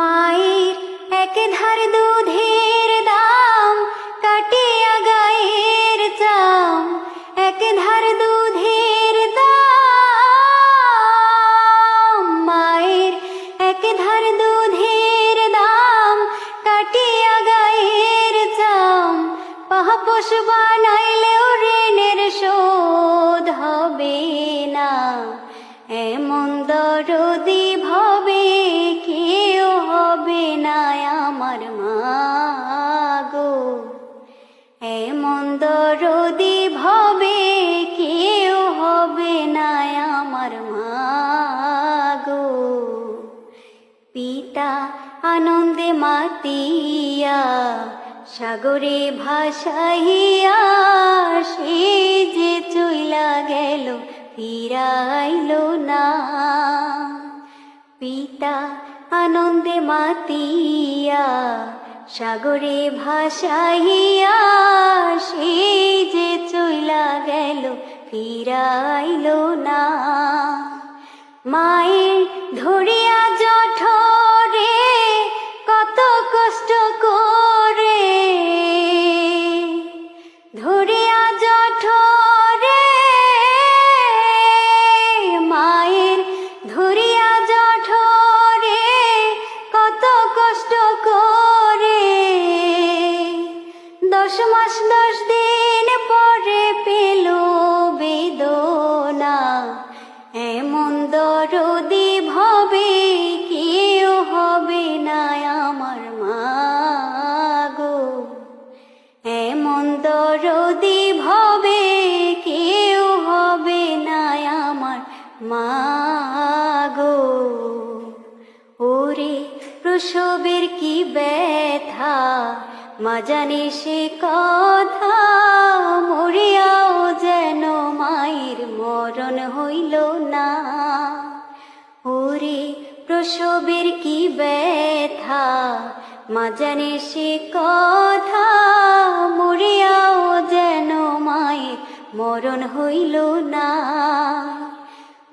মায়ের এক ধার দুধের দাম কাটিয়া গায়ের চাম, এক ধার দুধের দাম। মায়ের এক ধার দুধের দাম কাটিয়া গায়ের চাম, পাপোশ বানাইলেও ঋণের শোধ হবে না। এমন দরদি ভবে কেউ হবে না আমার মা গো, এমন দরদি ভবে কেউ হবে না আমার মা গো। পিতা আনন্দে মাতিয়া সাগরে ভাসাইয়া, সে যে চইলা গেল ফিরাইল না। পিতা আনন্দে মাতিয়া সাগরে ভাসাইয়া, সে যে চইলা গেল ফিরাইল না। মায়ের ধরিয়া জঠরে কত কষ্ট করে, ধরিয়া জঠরে মায়ের ধরিয়া জঠরে কত কষ্ট করে, 10 মাস 10 দিন পরে পেল বেদনা। এমন দরদি ভবে কেউ হবে না আমার মা গো, এমন দরদি ভবে কেউ হবে না আমার মা গো। ওরে প্রসবের কি ব্যথা মা জানে সে কথা, মরিয়াও যেন মায়ের মরণ হইল না। ওরে প্রসবের কি ব্যথা মা জানে সে কথা, মরিয়াও যেন মায়ের মরণ হইল না।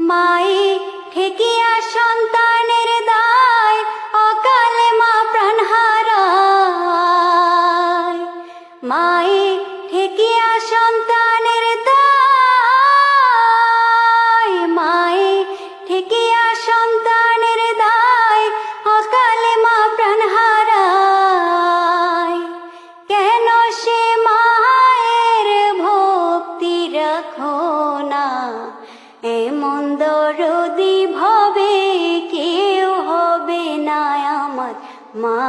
মায়ে ঠেকিয়া সন্তানের দায়, অকালে মা প্রাণ হারায়। মায়ে ঠেকিয়া সন্তানের দায়, মায়ে ঠেকিয়া সন্তানের দায়, অকালে মা প্রাণ হারায়। কেন সে মায়ের ভক্তি রাখো না, এমন দরদি ভবে কেউ হবে না আমার মা।